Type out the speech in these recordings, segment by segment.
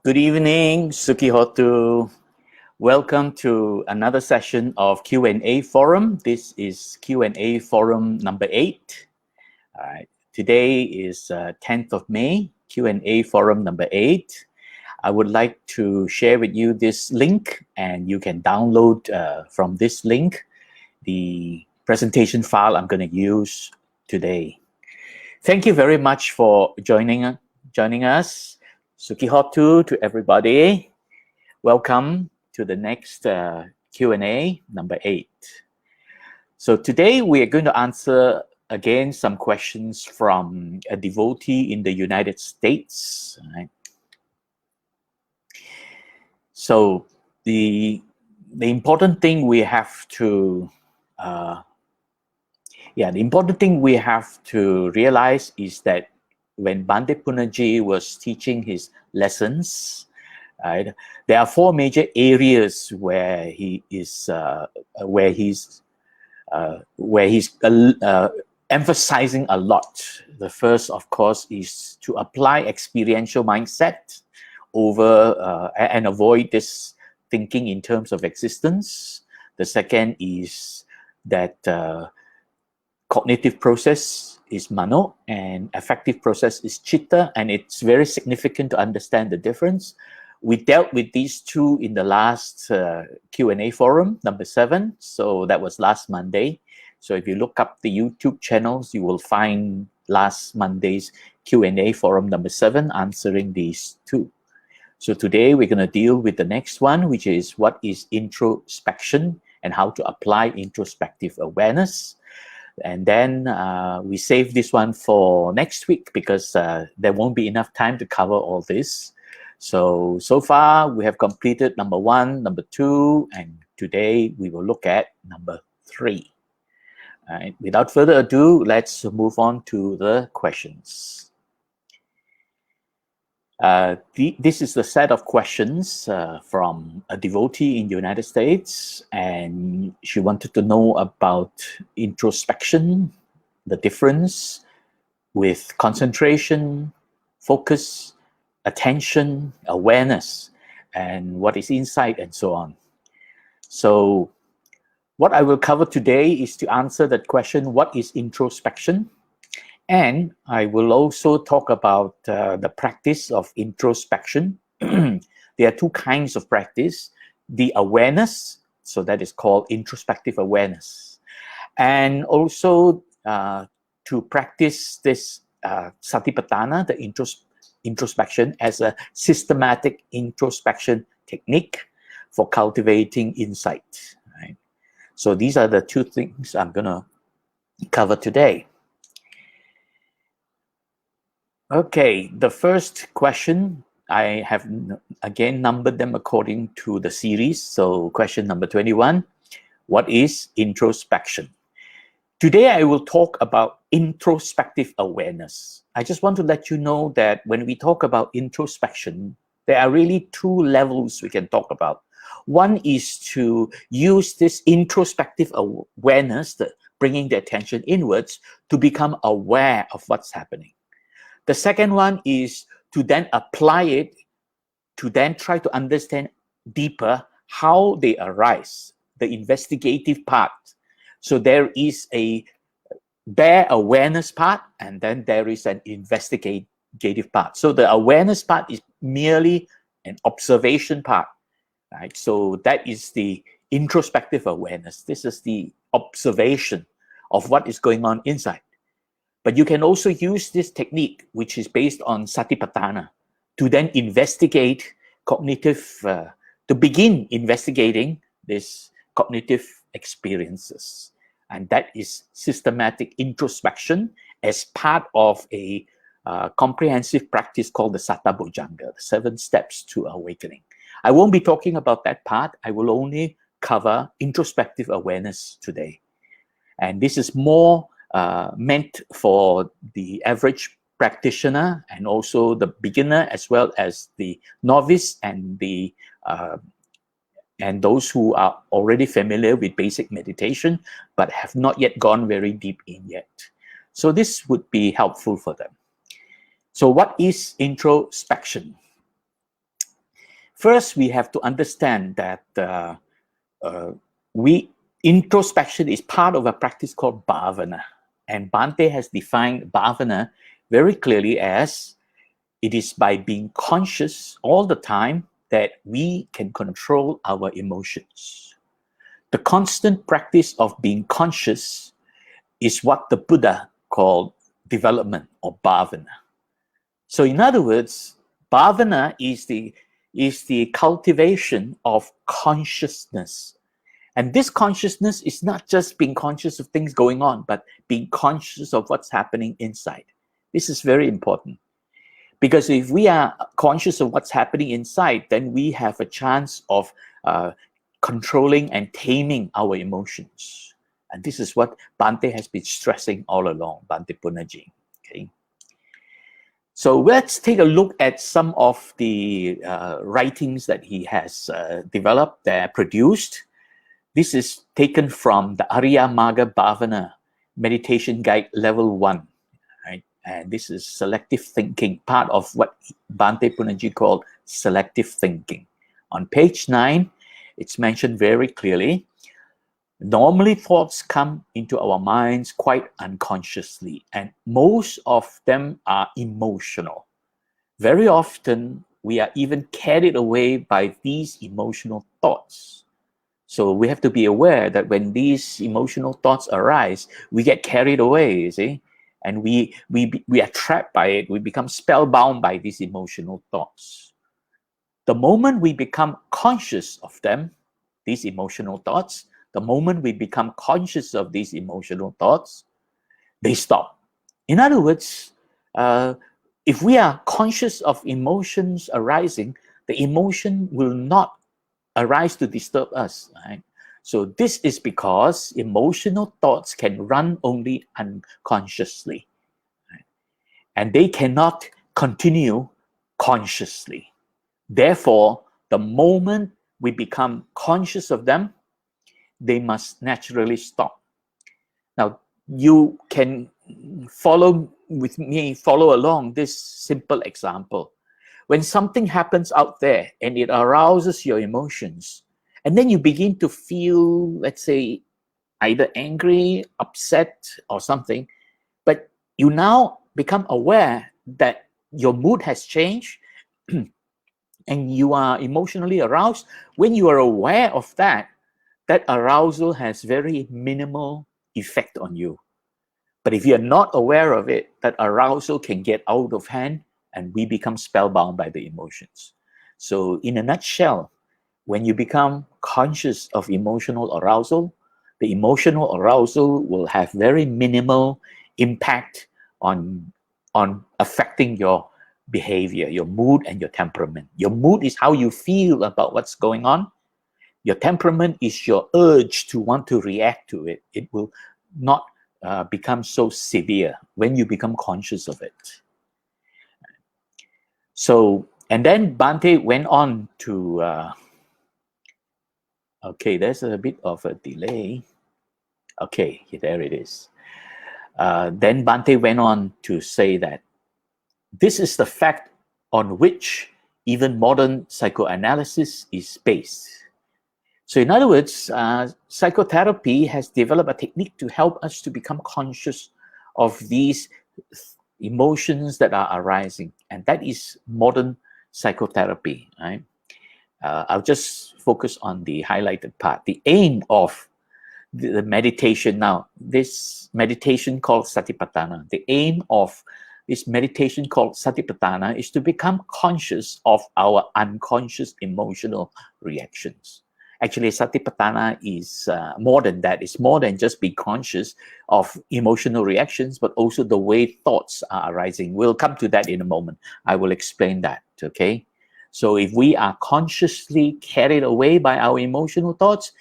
Good evening, Sukihotu. Welcome to another session of Q&A Forum. This is Q&A Forum number 8. Today is 10th of May, Q&A Forum number 8. I would like to share with you this link, and you can download from this link the presentation file I'm going to use today. Thank you very much for joining us. Sukihotu to everybody. Welcome to the next Q&A number 8. So today we are going to answer again some questions from a devotee in the United States. Right? So the important thing we have to realize is that when Bhante Punnaji was teaching his lessons, right, there are 4 major areas where he's emphasizing a lot. The first, of course, is to apply experiential mindset over and avoid this thinking in terms of existence. The second is that cognitive process is mano and affective process is chitta, and it's very significant to understand the difference. We dealt with these two in the last Q&A forum, number 7. So that was last Monday. So if you look up the YouTube channels, you will find last Monday's Q&A forum number 7 answering these two. So today we're going to deal with the next one, which is what is introspection and how to apply introspective awareness. And then we save this one for next week because there won't be enough time to cover all this. So far we have completed number 1, number 2, and today we will look at number 3. Right. Without further ado, let's move on to the questions. This is the set of questions from a devotee in the United States, and she wanted to know about introspection, the difference with concentration, focus, attention, awareness, and what is insight, and so on. So what I will cover today is to answer that question, what is introspection? And I will also talk about the practice of introspection. There are 2 kinds of practice. The awareness, so that is called introspective awareness. And also to practice this Satipatthana, the introspection, as a systematic introspection technique for cultivating insight. Right? So these are the 2 things I'm going to cover today. Okay, the first question, I have again numbered them according to the series. So question number 21, what is introspection? Today I will talk about introspective awareness. I just want to let you know that when we talk about introspection, there are really 2 levels we can talk about. One is to use this introspective awareness, bringing the attention inwards, to become aware of what's happening. The second one is to then apply it, to then try to understand deeper how they arise, the investigative part. So there is a bare awareness part, and then there is an investigative part. So the awareness part is merely an observation part, right? So that is the introspective awareness. This is the observation of what is going on inside. But you can also use this technique, which is based on Satipatthana, to then investigate cognitive, to begin investigating these cognitive experiences. And that is systematic introspection as part of a comprehensive practice called the Satta Bojjhanga, the 7 steps to awakening. I won't be talking about that part. I will only cover introspective awareness today. And this is more meant for the average practitioner and also the beginner, as well as the novice and the and those who are already familiar with basic meditation but have not yet gone very deep in yet. So this would be helpful for them. So what is introspection? First, we have to understand that introspection is part of a practice called bhavana. And Bhante has defined bhavana very clearly as it is by being conscious all the time that we can control our emotions. The constant practice of being conscious is what the Buddha called development or bhavana. So in other words, bhavana is the cultivation of consciousness. And this consciousness is not just being conscious of things going on, but being conscious of what's happening inside. This is very important. Because if we are conscious of what's happening inside, then we have a chance of controlling and taming our emotions. And this is what Bhante has been stressing all along, Bhante Punnaji. Okay. So let's take a look at some of the writings that he has developed, produced. This is taken from the Arya Magga Bhavana Meditation Guide Level 1. Right? And this is selective thinking, part of what Bhante Punnaji called selective thinking. On page 9, it's mentioned very clearly. Normally, thoughts come into our minds quite unconsciously, and most of them are emotional. Very often, we are even carried away by these emotional thoughts. So we have to be aware that when these emotional thoughts arise, we get carried away, you see, and we are trapped by it. We become spellbound by these emotional thoughts. The moment we become conscious of them, these emotional thoughts, the moment we become conscious of these emotional thoughts, they stop. In other words, if we are conscious of emotions arising, the emotion will not arise to disturb us. Right? So this is because emotional thoughts can run only unconsciously. Right? And they cannot continue consciously. Therefore, the moment we become conscious of them, they must naturally stop. Now, you can follow along this simple example. When something happens out there and it arouses your emotions, and then you begin to feel, let's say, either angry, upset, or something, but you now become aware that your mood has changed and you are emotionally aroused. When you are aware of that, that arousal has very minimal effect on you. But if you're not aware of it, that arousal can get out of hand and we become spellbound by the emotions. So in a nutshell, when you become conscious of emotional arousal, the emotional arousal will have very minimal impact on affecting your behavior, your mood and your temperament. Your mood is how you feel about what's going on. Your temperament is your urge to want to react to it. It will not become so severe when you become conscious of it. So, and then Bhante went on to, okay, there's a bit of a delay. Okay, there it is. Then Bhante went on to say that this is the fact on which even modern psychoanalysis is based. So in other words, psychotherapy has developed a technique to help us to become conscious of these emotions that are arising. And that is modern psychotherapy. Right? I'll just focus on the highlighted part. The aim of the meditation now, this meditation called Satipatthana, the aim of this meditation called Satipatthana is to become conscious of our unconscious emotional reactions. Actually, Satipatthana is more than that. It's more than just be conscious of emotional reactions, but also the way thoughts are arising. We'll come to that in a moment. I will explain that, okay? So if we are consciously carried away by our emotional thoughts,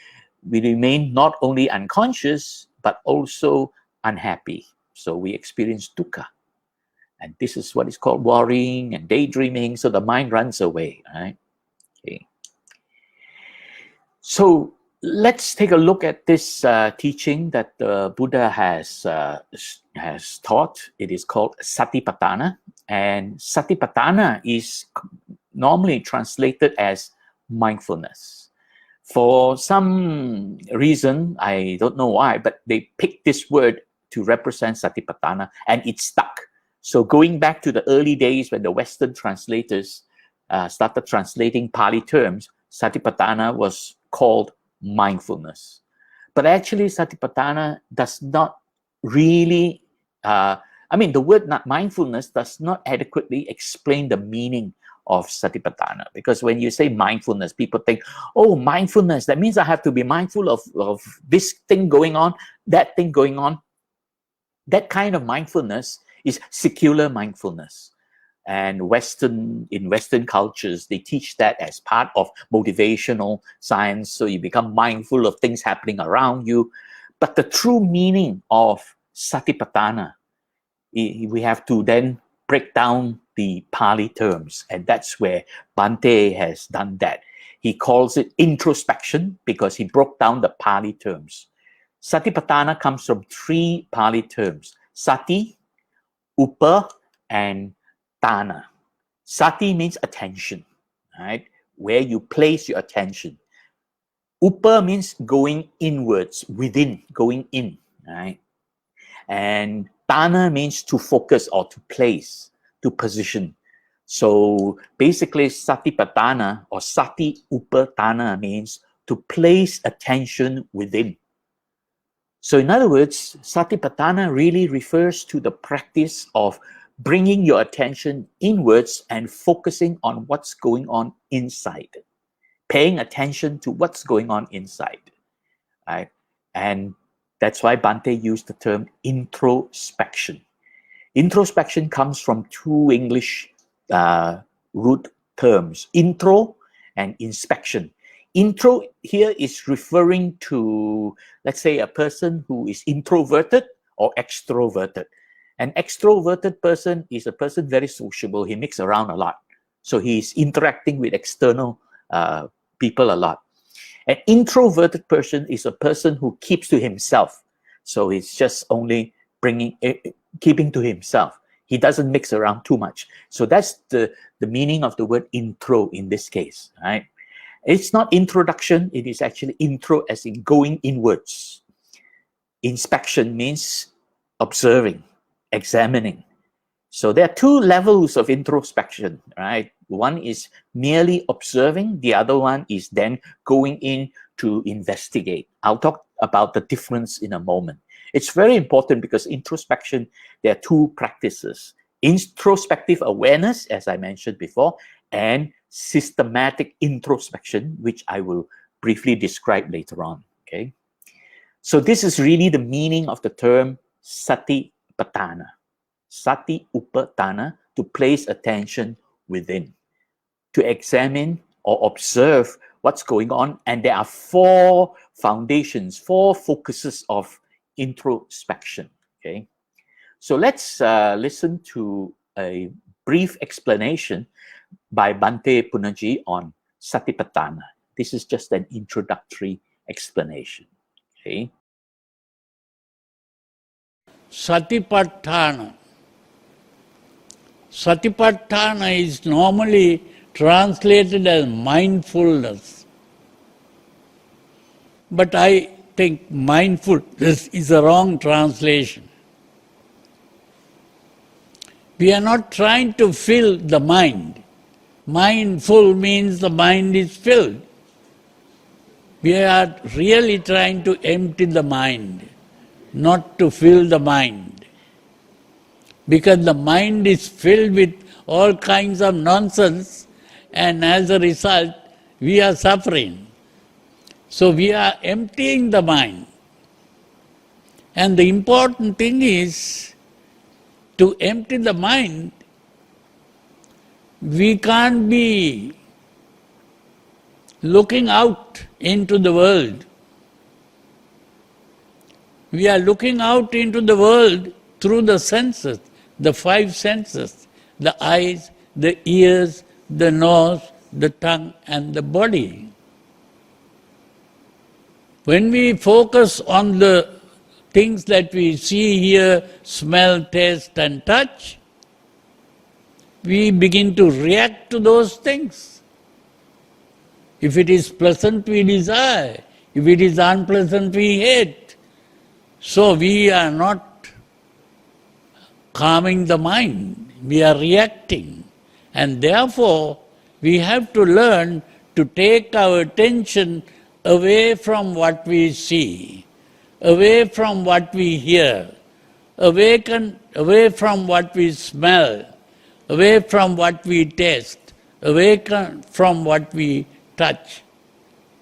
we remain not only unconscious, but also unhappy. So we experience dukkha. And this is what is called worrying and daydreaming. So the mind runs away, right? Okay. So let's take a look at this teaching that the Buddha has taught. It is called Satipatthana, and Satipatthana is normally translated as mindfulness. For some reason, I don't know why, but they picked this word to represent Satipatthana, and it stuck. So going back to the early days when the Western translators started translating Pali terms, Satipatthana was called mindfulness. But actually, Satipatthana does not really, the word mindfulness does not adequately explain the meaning of Satipatthana. Because when you say mindfulness, people think, oh, mindfulness, that means I have to be mindful of this thing going on, that thing going on. That kind of mindfulness is secular mindfulness. And in Western cultures, they teach that as part of motivational science. So you become mindful of things happening around you. But the true meaning of Satipatthana, we have to then break down the Pali terms. And that's where Bhante has done that. He calls it introspection because he broke down the Pali terms. Satipatthana comes from 3 Pali terms: Sati, Upa, and Thana. Sati means attention, right? Where you place your attention. Upa means going inwards, within, going in, right? And Thana means to focus or to place, to position. So basically, Satipatthana or Sati Upa Thana means to place attention within. So in other words, Satipatthana really refers to the practice of bringing your attention inwards and focusing on what's going on inside, paying attention to what's going on inside, right? And that's why Bhante used the term introspection. Introspection comes from 2 English root terms, intro and inspection. Intro here is referring to, let's say, a person who is introverted or extroverted. An extroverted person is a person very sociable. He mixes around a lot. So he's interacting with external people a lot. An introverted person is a person who keeps to himself. So he's just only keeping to himself. He doesn't mix around too much. So that's the meaning of the word intro in this case, right? It's not introduction. It is actually intro as in going inwards. Inspection means observing, examining. So there are 2 levels of introspection, right? One is merely observing. The other one is then going in to investigate. I'll talk about the difference in a moment. It's very important because introspection, there are 2 practices: introspective awareness, as I mentioned before, and systematic introspection, which I will briefly describe later on. Okay, so this is really the meaning of the term Satipatthana. Sati Upatthana, to place attention within, to examine or observe what's going on. And there are 4 foundations, 4 focuses of introspection. Okay, so let's listen to a brief explanation by Bhante Punnaji on Satipatthana. This is just an introductory explanation. Okay. Satipatthana. Satipatthana is normally translated as mindfulness. But I think mindfulness is a wrong translation. We are not trying to fill the mind. Mindful means the mind is filled. We are really trying to empty the mind, not to fill the mind. Because the mind is filled with all kinds of nonsense, and as a result, we are suffering. So we are emptying the mind. And the important thing is, to empty the mind, we can't be looking out into the world. We are looking out into the world through the senses, the 5 senses, the eyes, the ears, the nose, the tongue, and the body. When we focus on the things that we see, hear, smell, taste, and touch, we begin to react to those things. If it is pleasant, we desire. If it is unpleasant, we hate. So we are not calming the mind, we are reacting. And therefore, we have to learn to take our attention away from what we see, away from what we hear, away from what we smell, away from what we taste, away from what we touch.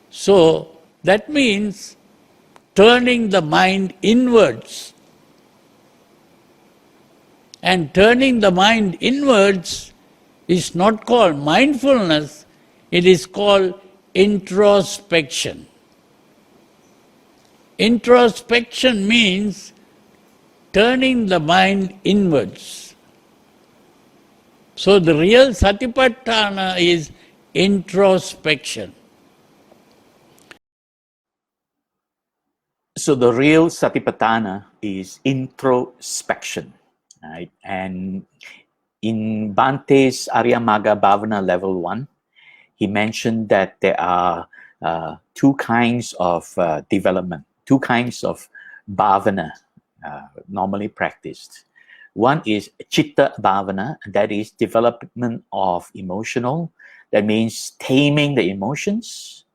So that means turning the mind inwards. And turning the mind inwards is not called mindfulness, it is called introspection. Introspection means turning the mind inwards. So the real Satipatthana is introspection. So the real Satipatthana is introspection, right? And in Bhante's Aryamagga Bhavana level 1, he mentioned that there are two kinds of development, two kinds of bhavana normally practiced. One is chitta bhavana, that is development of emotional, that means taming the emotions.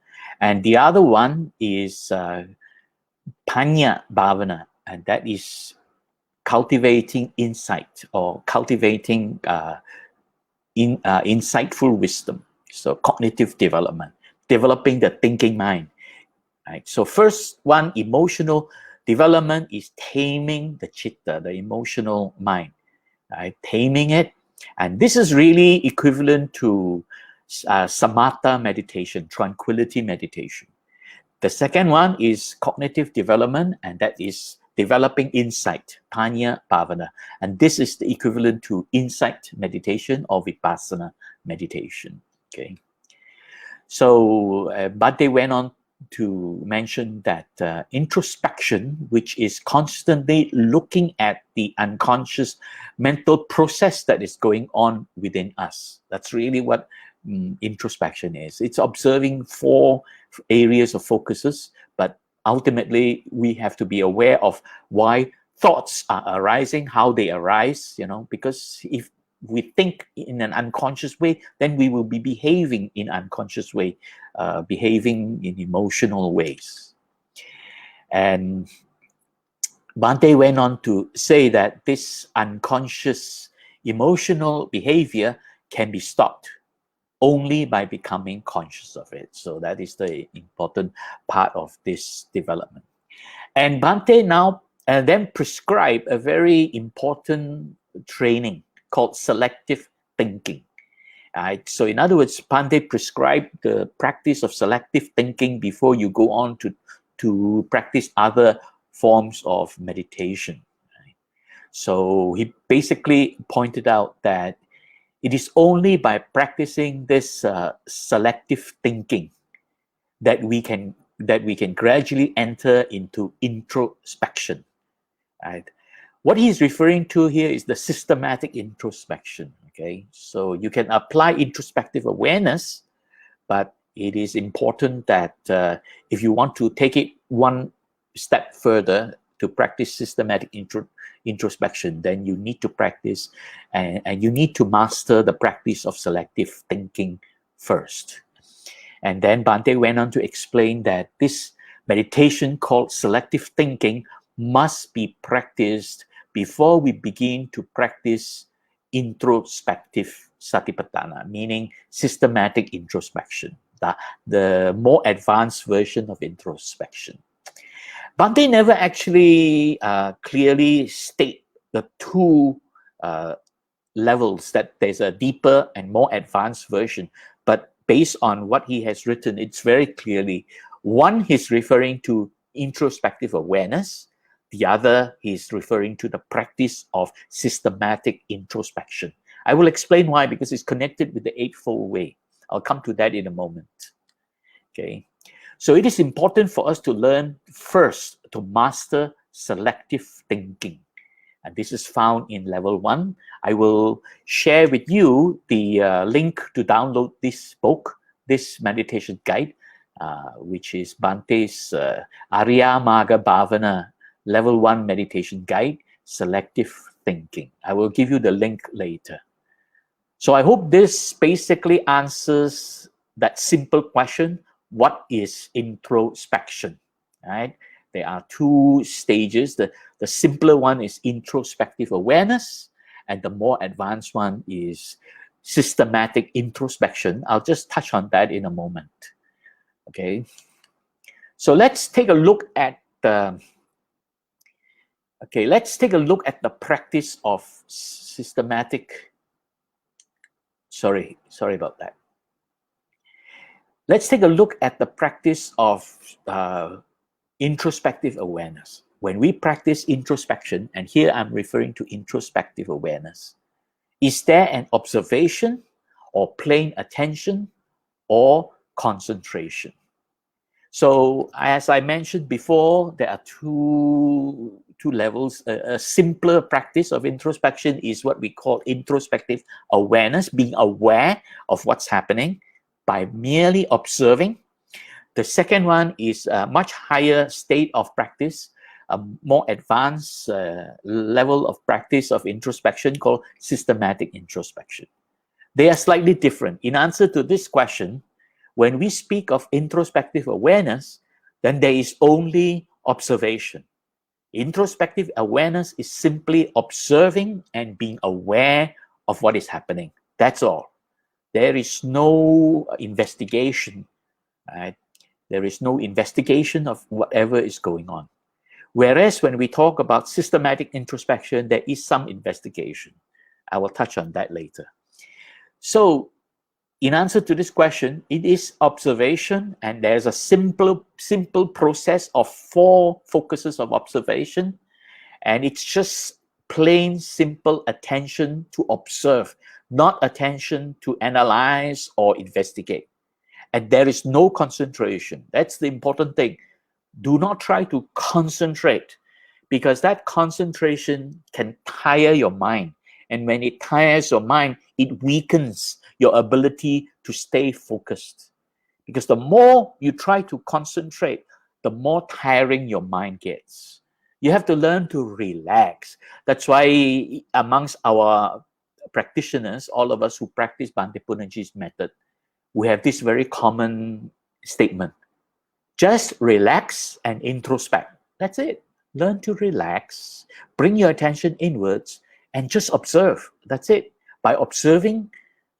And the other one is panya bhavana, and that is cultivating insight or cultivating insightful wisdom. So cognitive development, developing the thinking mind. Right? So first one, emotional development, is taming the chitta, the emotional mind. Right? Taming it. And this is really equivalent to samatha meditation, tranquility meditation. The second one is cognitive development, and that is developing insight, panya bhavana. And this is the equivalent to insight meditation or vipassana meditation. Okay. So Bhante went on to mention that introspection, which is constantly looking at the unconscious mental process that is going on within us. That's really what introspection is. It's observing 4 areas of focuses, but ultimately we have to be aware of why thoughts are arising, how they arise, because if we think in an unconscious way, then we will be behaving in unconscious way, behaving in emotional ways. And Bhante went on to say that this unconscious emotional behavior can be stopped only by becoming conscious of it. So that is the important part of this development. And Bhante now then prescribed a very important training called selective thinking. Right? So in other words, Bhante prescribed the practice of selective thinking before you go on to practice other forms of meditation. Right? So he basically pointed out that it is only by practicing this selective thinking that we can gradually enter into introspection. Right? What he's referring to here is the systematic introspection. Okay, so you can apply introspective awareness, but it is important that if you want to take it one step further to practice systematic introspection, then you need to practice and you need to master the practice of selective thinking first. And then Bhante went on to explain that this meditation called selective thinking must be practiced before we begin to practice introspective Satipatthana, meaning systematic introspection, the more advanced version of introspection. Bhante never actually clearly state the 2 levels, that there's a deeper and more advanced version, but based on what he has written, it's very clearly, one, he's referring to introspective awareness, the other he's referring to the practice of systematic introspection. I will explain why, because it's connected with the Eightfold Way. I'll come to that in a moment. Okay, so it is important for us to learn first to master selective thinking. And this is found in level 1. I will share with you the link to download this book, this meditation guide, which is Bhante's Arya Magga Bhavana level 1 meditation guide, selective thinking. I will give you the link later. So I hope this basically answers that simple question, what is introspection, right? There are 2 stages. The simpler one is introspective awareness, and the more advanced one is systematic introspection. I'll just touch on that in a moment. Okay. So let's take a look at the practice of systematic. Sorry about that. Let's take a look at the practice of introspective awareness. When we practice introspection, and here I'm referring to introspective awareness, is there an observation or plain attention or concentration? So as I mentioned before, there are two levels. A simpler practice of introspection is what we call introspective awareness, being aware of what's happening by merely observing. The second one is a much higher state of practice, a more advanced level of practice of introspection called systematic introspection. They are slightly different. In answer to this question, when we speak of introspective awareness, then there is only observation. Introspective awareness is simply observing and being aware of what is happening. That's all. There is no investigation, right? There is no investigation of whatever is going on. Whereas when we talk about systematic introspection, there is some investigation. I will touch on that later. So, in answer to this question, it is observation, and there's a simple process of 4 focuses of observation, and it's just plain simple attention to observe, not attention to analyze or investigate. And there is no concentration. That's the important thing. Do not try to concentrate, because that concentration can tire your mind. And when it tires your mind, it weakens your ability to stay focused. Because the more you try to concentrate, the more tiring your mind gets. You have to learn to relax. That's why amongst our practitioners, all of us who practice Bhante Punnaji's method, we have this very common statement. Just relax and introspect. That's it. Learn to relax, bring your attention inwards, and just observe. That's it. By observing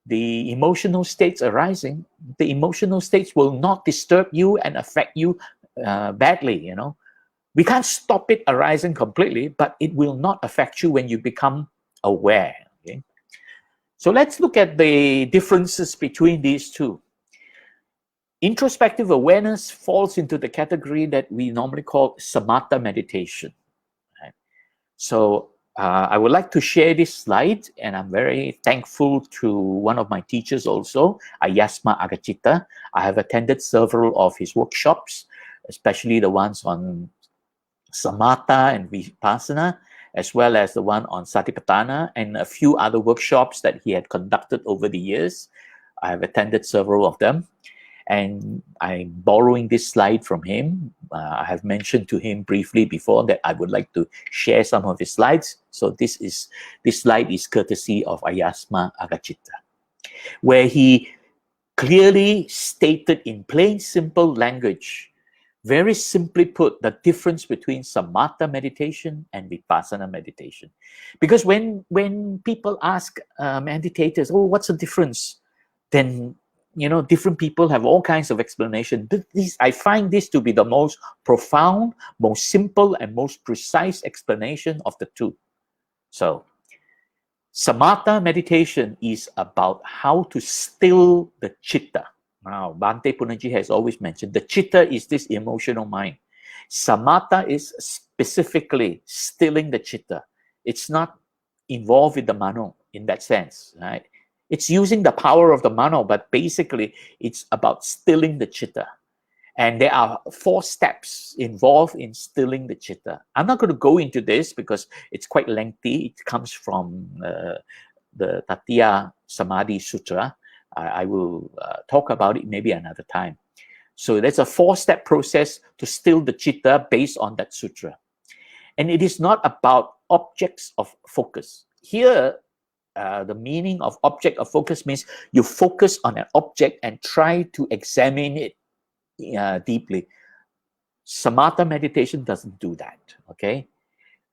the emotional states arising, the emotional states will not disturb you and affect you badly, you know. We can't stop it arising completely, but it will not affect you when you become aware. Okay? So let's look at the differences between these two. Introspective awareness falls into the category that we normally call samatha meditation. Right? So I would like to share this slide, and I'm very thankful to one of my teachers also, Ayasma Agachita. I have attended several of his workshops, especially the ones on samatha and vipassana, as well as the one on Satipatthana, and a few other workshops that he had conducted over the years. I have attended several of them. And I'm borrowing this slide from him. I have mentioned to him briefly before that I would like to share some of his slides. So this slide is courtesy of Ayasma Agachita, where he clearly stated in plain, simple language, very simply put, the difference between samatha meditation and vipassana meditation. Because when people ask meditators, oh, what's the difference? Then you know, different people have all kinds of explanation. I find this to be the most profound, most simple, and most precise explanation of the two. So, samatha meditation is about how to still the chitta. Now, Bhante Punnaji has always mentioned the chitta is this emotional mind. Samatha is specifically stilling the chitta. It's not involved with the mano in that sense, right? It's using the power of the mano, but basically it's about stilling the chitta. And there are 4 steps involved in stilling the chitta. I'm not going to go into this because it's quite lengthy. It comes from the Tatiya Samadhi Sutra. I will talk about it maybe another time. So there's a 4-step process to still the chitta based on that sutra. And it is not about objects of focus. Here, the meaning of object of focus means you focus on an object and try to examine it deeply. Samatha meditation doesn't do that, okay?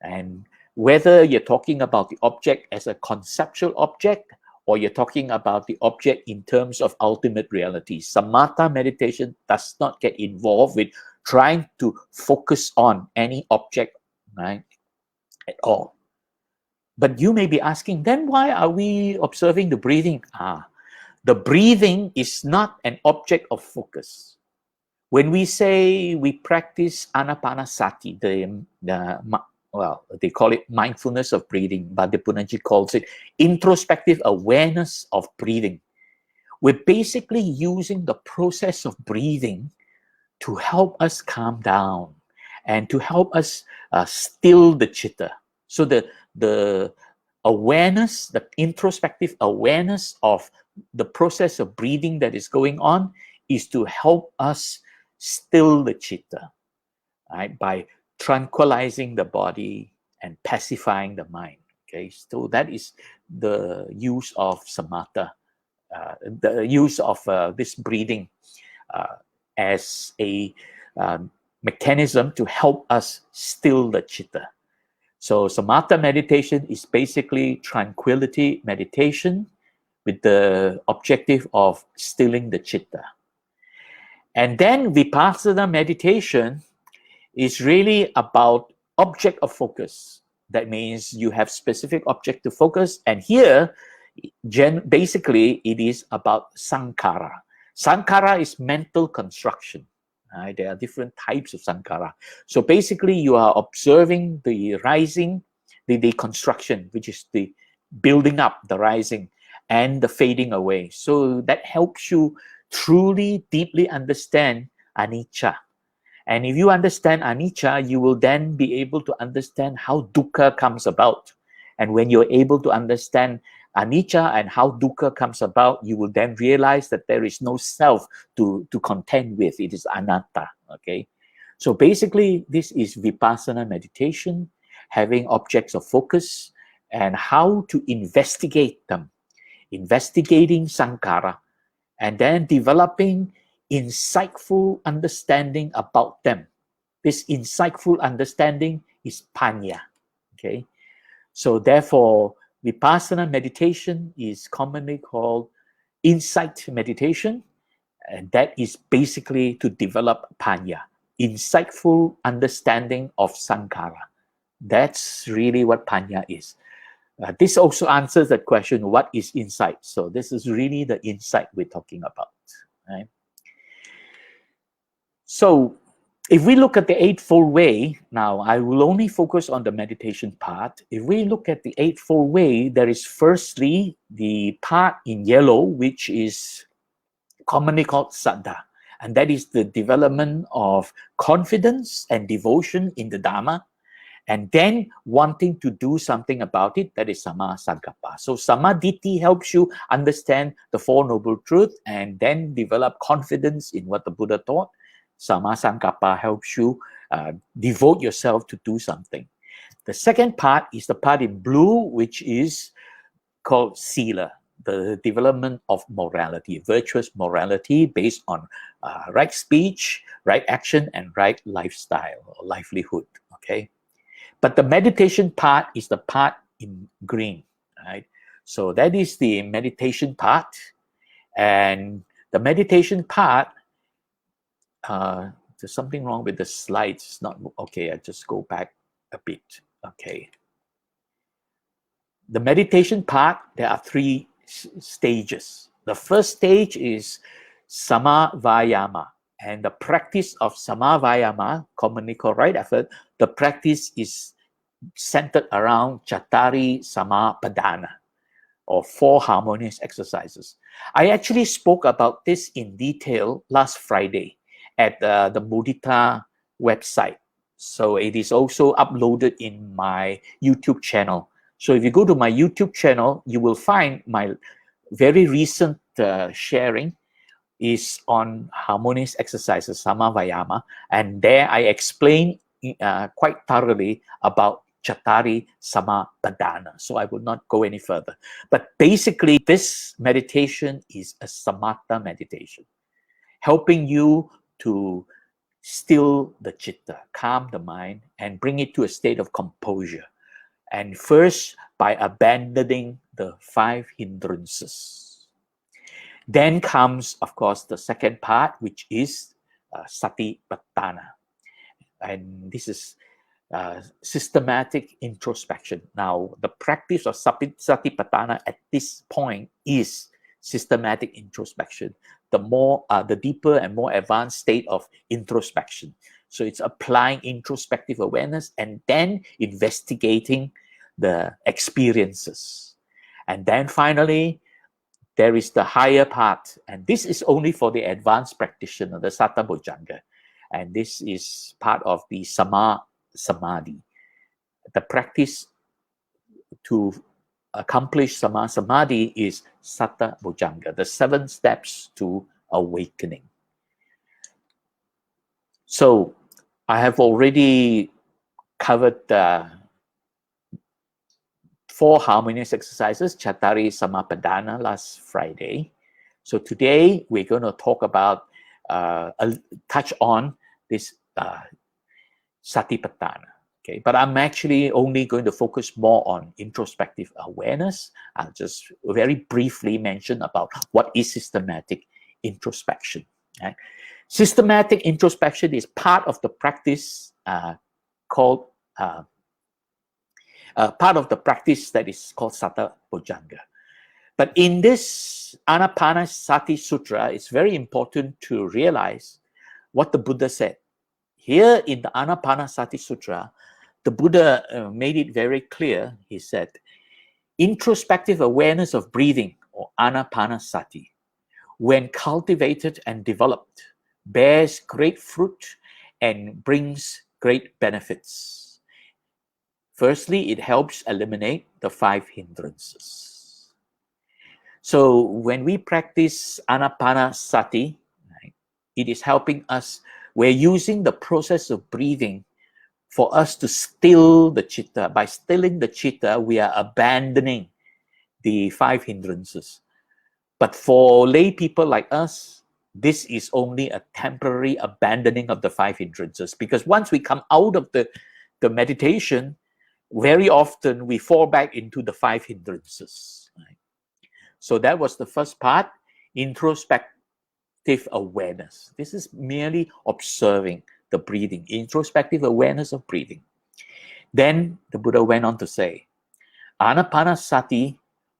And whether you're talking about the object as a conceptual object or you're talking about the object in terms of ultimate reality, Samatha meditation does not get involved with trying to focus on any object, right, at all. But you may be asking, then why are we observing the breathing? The breathing is not an object of focus. When we say we practice Anapanasati, they call it mindfulness of breathing, but Bhadippunanji calls it introspective awareness of breathing. We're basically using the process of breathing to help us calm down and to help us still the chitta. So the awareness, the introspective awareness of the process of breathing that is going on is to help us still the chitta, right, by tranquilizing the body and pacifying the mind. Okay, so that is the use of samatha, the use of this breathing as a mechanism to help us still the chitta. So samatha meditation is basically tranquility meditation with the objective of stilling the chitta. And then vipassana meditation is really about object of focus. That means you have specific object to focus. And here, basically, it is about sankhara. Sankhara is mental construction. Right? There are different types of sankhara. So basically, you are observing the rising, the construction, which is the building up, the rising, and the fading away. So that helps you truly, deeply understand anicca. And if you understand anicca, you will then be able to understand how dukkha comes about. And when you're able to understand anicca and how dukkha comes about, you will then realize that there is no self to contend with. It is anatta, okay? So basically, this is vipassana meditation, having objects of focus and how to investigate them, investigating sankhara, and then developing insightful understanding about them. This insightful understanding is panya, okay? So therefore, vipassana meditation is commonly called insight meditation, and that is basically to develop panya, insightful understanding of sankhara. That's really what panya is. This also answers that question, what is insight? So this is really the insight we're talking about, right? So if we look at the Eightfold Way, now I will only focus on the meditation part. If we look at the Eightfold Way, there is firstly the part in yellow, which is commonly called saddha. And that is the development of confidence and devotion in the Dhamma, and then wanting to do something about it, that is Samma Sankappa. So Samaditi helps you understand the Four Noble Truths and then develop confidence in what the Buddha taught. Samma Sankappa helps you devote yourself to do something. The second part is the part in blue, which is called Sila, the development of morality, virtuous morality based on right speech, right action, and right lifestyle or livelihood, okay? But the meditation part is the part in green, right? So that is the meditation part. And the meditation part, there's something wrong with the slides. It's not, okay, I just go back a bit, okay. The meditation part, there are 3 stages. The first stage is Samavayama. And the practice of Samavayama, commonly called right effort, the practice is centered around Chattari Samappadhana, or 4 harmonious exercises. I actually spoke about this in detail last Friday. at the Mudita website. So it is also uploaded in my YouTube channel. So if you go to my YouTube channel, you will find my very recent sharing is on harmonious exercises, Sama Vayama, and there I explain quite thoroughly about Chattari Samappadana. So I will not go any further. But basically, this meditation is a samatha meditation, helping you to still the chitta, calm the mind, and bring it to a state of composure. And first, by abandoning the 5 hindrances. Then comes, of course, the second part, which is Satipatthana. And this is systematic introspection. Now, the practice of Satipatthana at this point is systematic introspection, the deeper and more advanced state of introspection. So it's applying introspective awareness and then investigating the experiences. And then finally, there is the higher part, and this is only for the advanced practitioner, the Satta Bojjhanga. And this is part of the Sama Samadhi. The practice to accomplish Sama Samadhi is Satta Bojjhanga, the 7 steps to awakening. So I have already covered the 4 harmonious exercises, Chattari Samappadana, last Friday. So today we're going to talk about, touch on this Satipatthana. Okay, but I'm actually only going to focus more on introspective awareness. I'll just very briefly mention about what is systematic introspection. Right? Systematic introspection is part of the practice called part of the practice that is called Satta Bojjhanga. But in this Anapanasati Sutta, it's very important to realize what the Buddha said. Here in the Anapanasati Sutta, the Buddha made it very clear. He said, introspective awareness of breathing, or Anapanasati, when cultivated and developed, bears great fruit and brings great benefits. Firstly, it helps eliminate the 5 hindrances. So when we practice Anapanasati, right, it is helping us. We're using the process of breathing for us to still the chitta. By stilling the chitta, we are abandoning the 5 hindrances. But for lay people like us, this is only a temporary abandoning of the 5 hindrances, because once we come out of the meditation, very often we fall back into the 5 hindrances. Right? So that was the first part, introspective awareness. This is merely observing the breathing, introspective awareness of breathing. Then the Buddha went on to say, Anapanasati,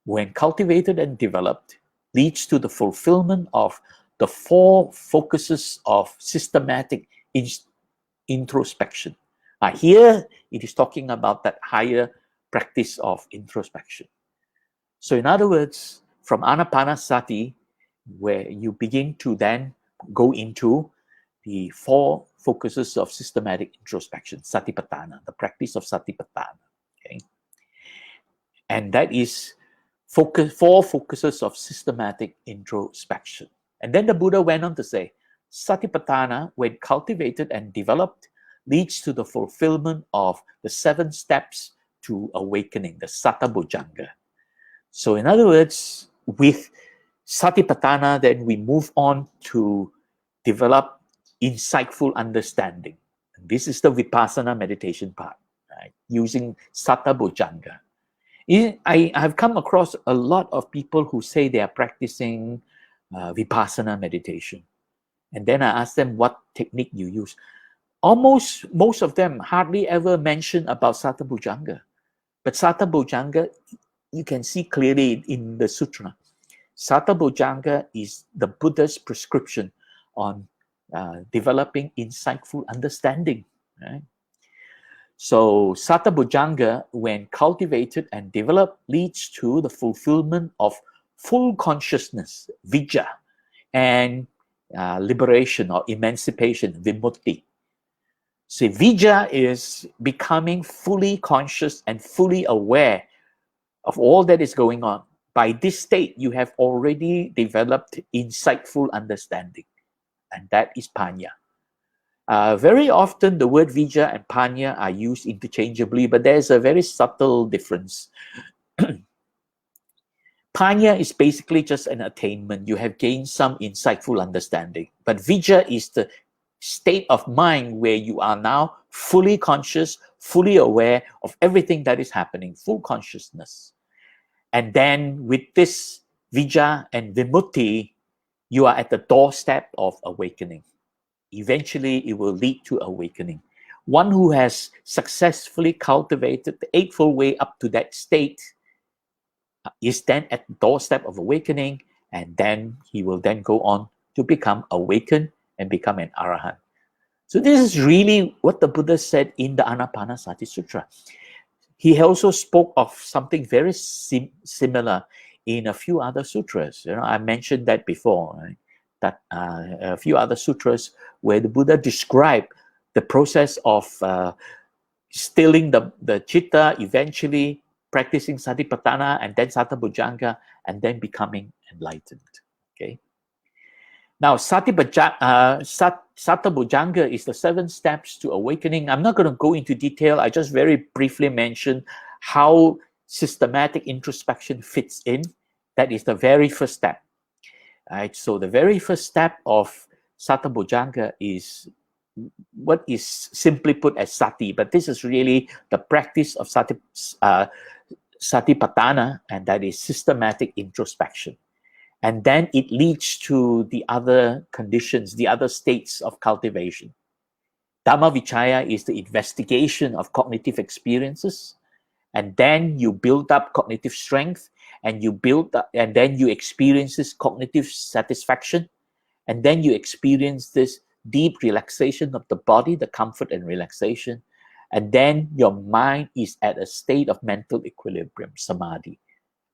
when cultivated and developed, leads to the fulfillment of the 4 focuses of systematic introspection. Here, it is talking about that higher practice of introspection. So in other words, from Anapanasati, where you begin to then go into the 4 focuses of systematic introspection, Satipatthana, the practice of Satipatthana. Okay? And that is 4 focuses of systematic introspection. And then the Buddha went on to say, Satipatthana, when cultivated and developed, leads to the fulfillment of the 7 steps to awakening, the Satta Bojjhanga. So in other words, with Satipatthana, then we move on to develop insightful understanding. And this is the Vipassana meditation part, right? Using Satta Bojjhanga. I have come across a lot of people who say they are practicing Vipassana meditation. And then I ask them what technique you use. Almost most of them hardly ever mention about Satta Bojjhanga. But Satta Bojjhanga, you can see clearly in the sutra. Satta Bojjhanga is the Buddha's prescription on developing insightful understanding. Right? So Satta Bojjhanga, when cultivated and developed, leads to the fulfillment of full consciousness, vijja, and liberation or emancipation, vimutti. So vijja is becoming fully conscious and fully aware of all that is going on. By this state, you have already developed insightful understanding, and that is panya. Very often, the word vijja and panya are used interchangeably, but there's a very subtle difference. Panya is basically just an attainment. You have gained some insightful understanding. But vijja is the state of mind where you are now fully conscious, fully aware of everything that is happening, full consciousness. And then with this vijja and vimutti, you are at the doorstep of awakening. Eventually, it will lead to awakening. One who has successfully cultivated the Eightfold Way up to that state is then at the doorstep of awakening, and then he will then go on to become awakened and become an arahant. So this is really what the Buddha said in the Anapanasati Sutta. He also spoke of something very similar in a few other sutras. I mentioned that before, right? That a few other sutras where the Buddha described the process of stilling the chitta, eventually practicing Satipatthana and then Satabhujanga, and then becoming enlightened. Okay. Now, Satabhujanga is the 7 steps to awakening. I'm not going to go into detail. I just very briefly mention how systematic introspection fits in. That is the very first step. Right? So the very first step of Satabhujanga is what is simply put as sati, but this is really the practice of Satipatthana, and that is systematic introspection. And then it leads to the other conditions, the other states of cultivation. Dhammavichaya is the investigation of cognitive experiences, and then you build up cognitive strength, and you build up, and then you experience this cognitive satisfaction, and then you experience this deep relaxation of the body, the comfort and relaxation, and then your mind is at a state of mental equilibrium, samadhi.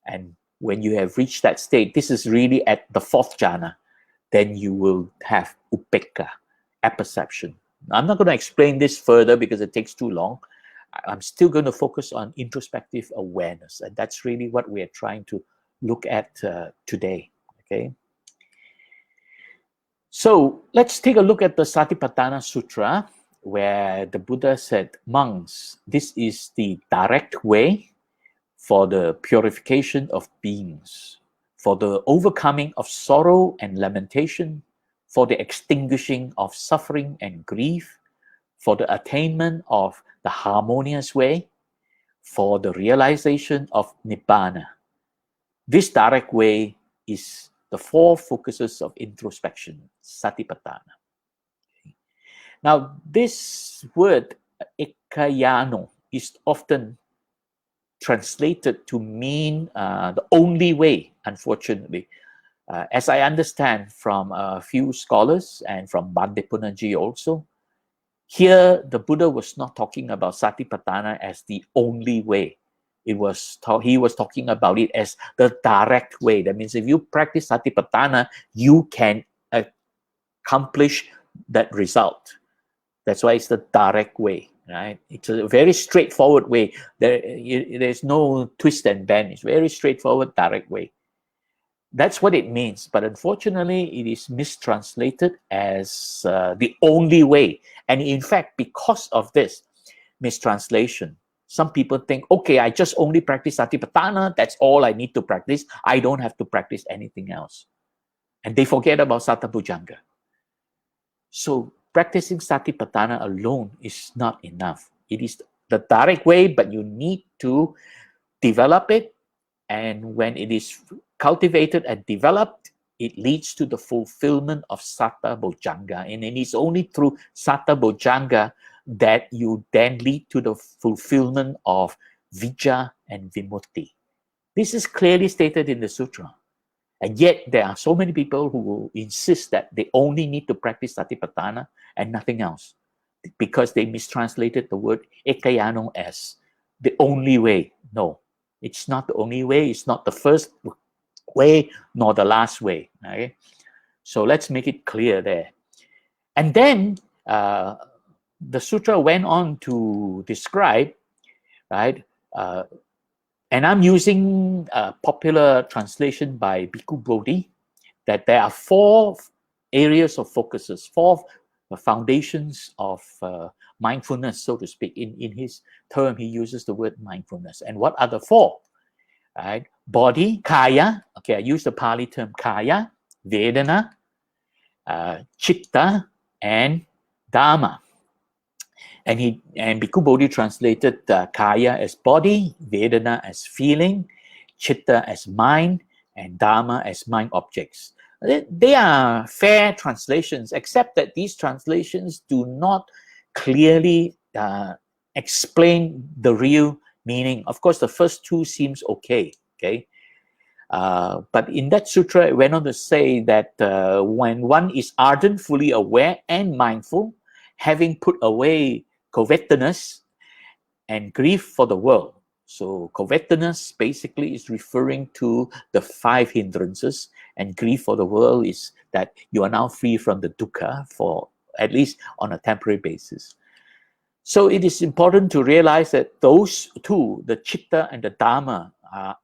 And when you have reached that state, this is really at the 4th jhana, then you will have upekkha, apperception. I'm not going to explain this further because it takes too long. I'm still going to focus on introspective awareness, and that's really what we are trying to look at today. Okay. So let's take a look at the Satipatthana Sutra, where the Buddha said, monks, this is the direct way for the purification of beings, for the overcoming of sorrow and lamentation, for the extinguishing of suffering and grief, for the attainment of the harmonious way, for the realization of Nibbana. This direct way is the 4 focuses of introspection, Satipatthana. Okay. Now, this word, ekayano, is often translated to mean the only way, unfortunately. As I understand from a few scholars and from Bhante Punnaji also, here the Buddha was not talking about Satipatthana as the only way. He was talking about it as the direct way. That means if you practice Satipatthana, you can accomplish that result. That's why it's the direct way, right? It's a very straightforward way. There's no twist and bend. It's very straightforward, direct way. That's what it means. But unfortunately, it is mistranslated as the only way. And in fact, because of this mistranslation, some people think, okay, I just only practice Satipatthana. That's all I need to practice. I don't have to practice anything else. And they forget about Satabhujanga. So practicing Satipatthana alone is not enough. It is the direct way, but you need to develop it. And when it is cultivated and developed, it leads to the fulfillment of Satabhujanga. And it is only through Satabhujanga that you then lead to the fulfillment of Vijja and Vimutti. This is clearly stated in the sutra. And yet there are so many people who will insist that they only need to practice Satipatthana and nothing else, because they mistranslated the word ekayano as the only way. No, it's not the only way. It's not the first way nor the last way. Right? So let's make it clear there. And then the sutra went on to describe, right? And I'm using a popular translation by Bhikkhu Bodhi, that there are 4 areas of focuses, 4 foundations of mindfulness, so to speak. In his term, he uses the word mindfulness. And what are the 4? Right? Body, kaya. Okay, I use the Pali term kaya, vedana, chitta, and dhamma. And Bhikkhu Bodhi translated kaya as body, vedana as feeling, chitta as mind, and dhamma as mind objects. They are fair translations, except that these translations do not clearly explain the real meaning. Of course, the first 2 seems okay. But in that sutra, it went on to say that when one is ardent, fully aware, and mindful, having put away covetousness and grief for the world. So covetousness basically is referring to the 5 hindrances, and grief for the world is that you are now free from the dukkha, for at least on a temporary basis. So it is important to realize that those 2, the chitta and the dhamma, are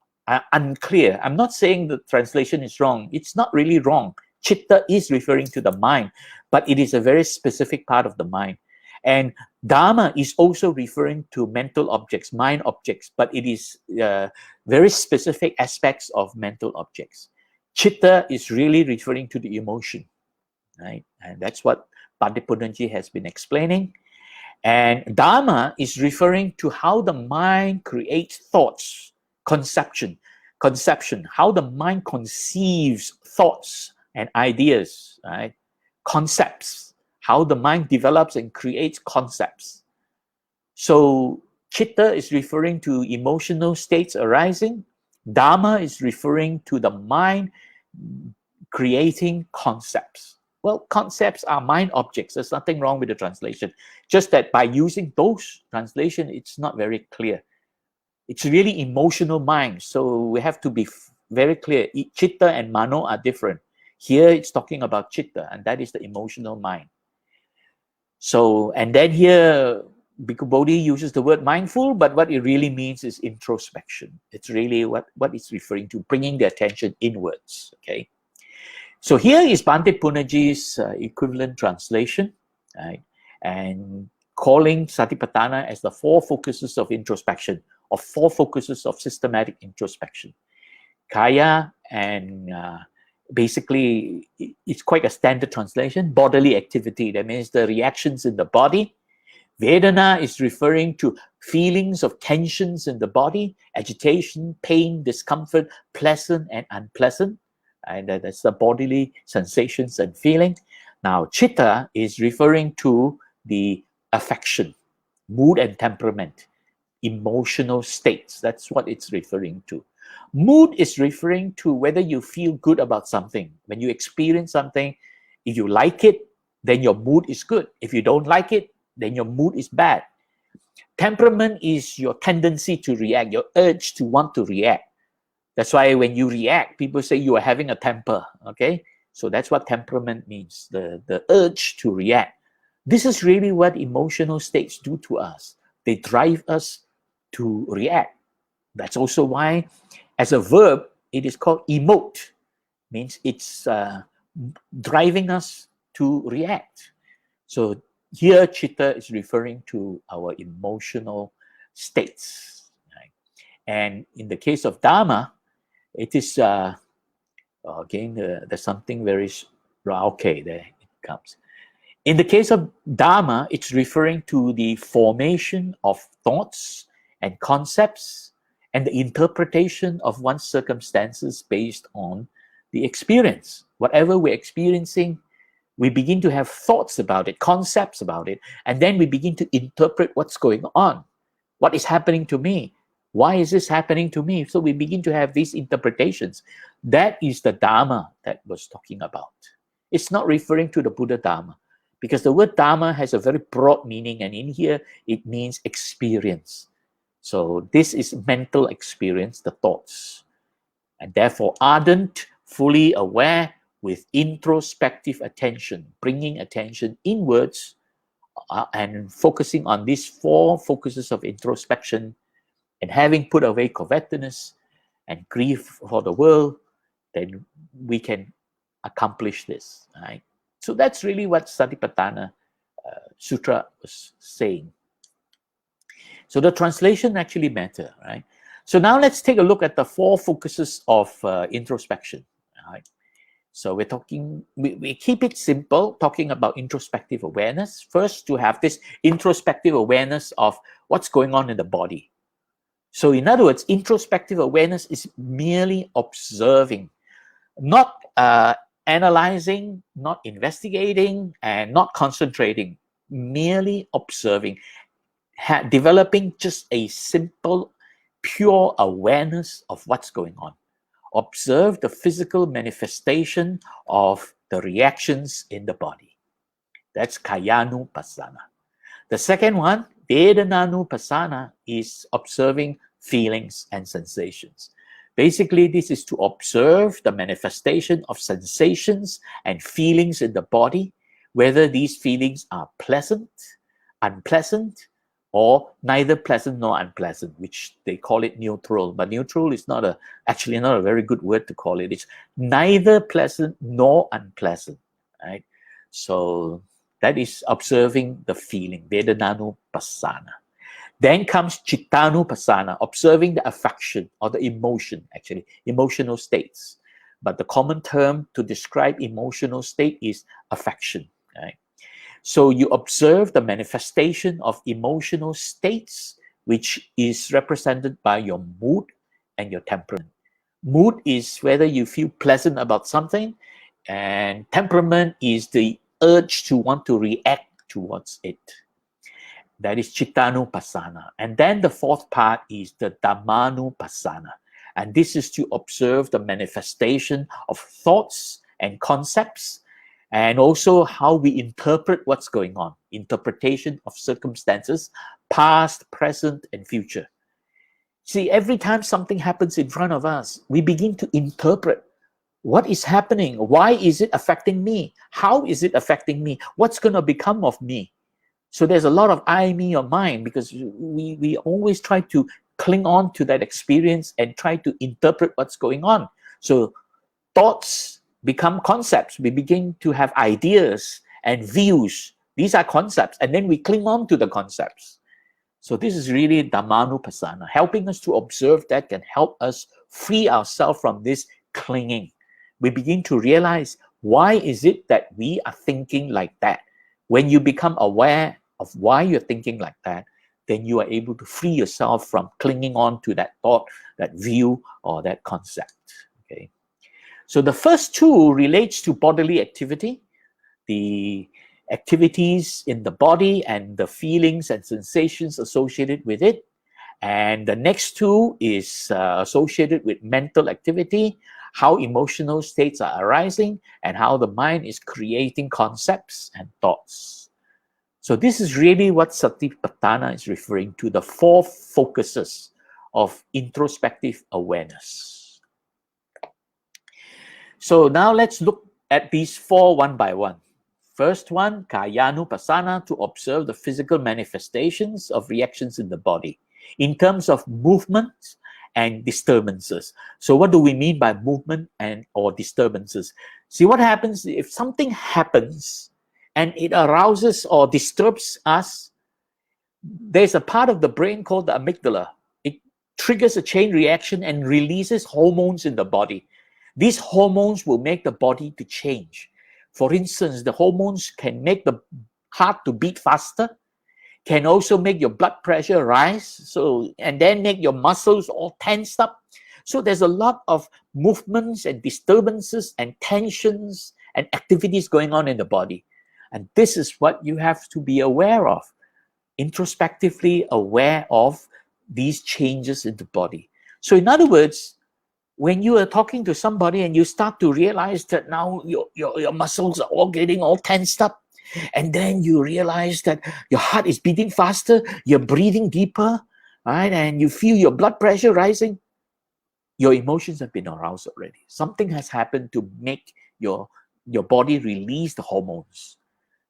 unclear. I'm not saying the translation is wrong. It's not really wrong. Chitta is referring to the mind, but it is a very specific part of the mind. And dhamma is also referring to mental objects, mind objects, but it is very specific aspects of mental objects. Chitta is really referring to the emotion, right? And that's what Pandit Puranji has been explaining. And dhamma is referring to how the mind creates thoughts, conception, how the mind conceives thoughts and ideas, right? Concepts, how the mind develops and creates concepts. So chitta is referring to emotional states arising. Dhamma is referring to the mind creating concepts. Well, concepts are mind objects. There's nothing wrong with the translation. Just that by using those translations, it's not very clear. It's really emotional mind. So we have to be very clear. Chitta and mano are different. Here it's talking about chitta, and that is the emotional mind. So, and then here, Bhikkhu Bodhi uses the word mindful, but what it really means is introspection. It's really what it's referring to, bringing the attention inwards, okay? So here is Pandit Puranji's equivalent translation, right? And calling Satipatthana as the 4 focuses of introspection, or 4 focuses of systematic introspection. Kaya, and basically it's quite a standard translation, bodily activity. That means the reactions in the body. Vedana is referring to feelings of tensions in the body, agitation, pain, discomfort, pleasant and unpleasant. And that's the bodily sensations and feeling. Now, chitta is referring to the affection, mood and temperament, emotional states. That's what it's referring to. Mood is referring to whether you feel good about something. When you experience something, if you like it, then your mood is good. If you don't like it, then your mood is bad. Temperament is your tendency to react, your urge to want to react. That's why when you react, people say you are having a temper, okay? So that's what temperament means, the urge to react. This is really what emotional states do to us. They drive us to react. That's also why, as a verb, it is called emote. Means it's driving us to react. So here, chitta is referring to our emotional states. Right? And in the case of dhamma, it is, again, there's something very, okay, there it comes. In the case of dhamma, it's referring to the formation of thoughts and concepts and the interpretation of one's circumstances based on the experience. Whatever we're experiencing, we begin to have thoughts about it, concepts about it, and then we begin to interpret what's going on. What is happening to me? Why is this happening to me? So we begin to have these interpretations. That is the Dhamma that was talking about. It's not referring to the Buddha Dhamma, because the word Dhamma has a very broad meaning, and in here it means experience. So this is mental experience, the thoughts. And therefore ardent, fully aware, with introspective attention, bringing attention inwards and focusing on these 4 focuses of introspection, and having put away covetousness and grief for the world, then we can accomplish this, right? So that's really what Satipatthana Sutra was saying. So the translation actually matter, right? So now let's take a look at the 4 focuses of introspection, right? So we're talking, we keep it simple, talking about introspective awareness. First, to have this introspective awareness of what's going on in the body. So in other words, introspective awareness is merely observing, not analyzing, not investigating, and not concentrating, merely observing, developing just a simple, pure awareness of what's going on. Observe the physical manifestation of the reactions in the body. That's Kayanupassana. The second one, Vedananupassana, is observing feelings and sensations. Basically, this is to observe the manifestation of sensations and feelings in the body, whether these feelings are pleasant, unpleasant, or neither pleasant nor unpleasant, which they call it neutral. But neutral is actually not a very good word to call it. It's neither pleasant nor unpleasant, right? So that is observing the feeling, Vedananupassana. Then comes Chittanupassana, observing the affection or the emotion, actually, emotional states. But the common term to describe emotional state is affection, right? So you observe the manifestation of emotional states, which is represented by your mood and your temperament. Mood is whether you feel pleasant about something, and temperament is the urge to want to react towards it. That is Chittanupassana. And then the 4th part is the Dhammanupassana. And this is to observe the manifestation of thoughts and concepts, and also how we interpret what's going on. Interpretation of circumstances, past, present, and future. See, every time something happens in front of us, we begin to interpret what is happening. Why is it affecting me? How is it affecting me? What's going to become of me? So there's a lot of I, me, or mine, because we always try to cling on to that experience and try to interpret what's going on. So thoughts become concepts. We begin to have ideas and views. These are concepts, and then we cling on to the concepts. So this is really Dhammanupassana. Helping us to observe that can help us free ourselves from this clinging. We begin to realize, why is it that we are thinking like that? When you become aware of why you're thinking like that, then you are able to free yourself from clinging on to that thought, that view, or that concept. Okay. So the first 2 relates to bodily activity, the activities in the body and the feelings and sensations associated with it. And the next 2 is associated with mental activity, how emotional states are arising, and how the mind is creating concepts and thoughts. So this is really what Satipatthana is referring to, the 4 focuses of introspective awareness. So now let's look at these 4 one by one. First one, Kayanupassana, to observe the physical manifestations of reactions in the body in terms of movement and disturbances. So what do we mean by movement and or disturbances? See, what happens if something happens and it arouses or disturbs us? There's a part of the brain called the amygdala. It triggers a chain reaction and releases hormones in the body. These hormones will make the body to change. For instance, the hormones can make the heart to beat faster, can also make your blood pressure rise, and then make your muscles all tensed up. So there's a lot of movements and disturbances and tensions and activities going on in the body. And this is what you have to be aware of, introspectively aware of these changes in the body. So in other words, when you are talking to somebody and you start to realize that now your muscles are all getting all tensed up, and then you realize that your heart is beating faster, you're breathing deeper, right? And you feel your blood pressure rising, your emotions have been aroused already. Something has happened to make your body release the hormones.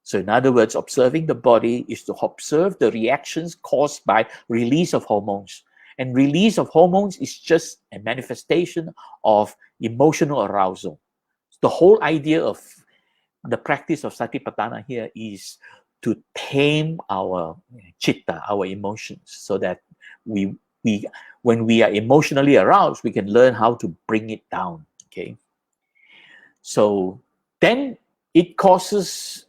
So in other words, observing the body is to observe the reactions caused by release of hormones. And release of hormones is just a manifestation of emotional arousal. The whole idea of the practice of Satipatthana here is to tame our chitta, our emotions, so that we when we are emotionally aroused, we can learn how to bring it down. Okay. So then it causes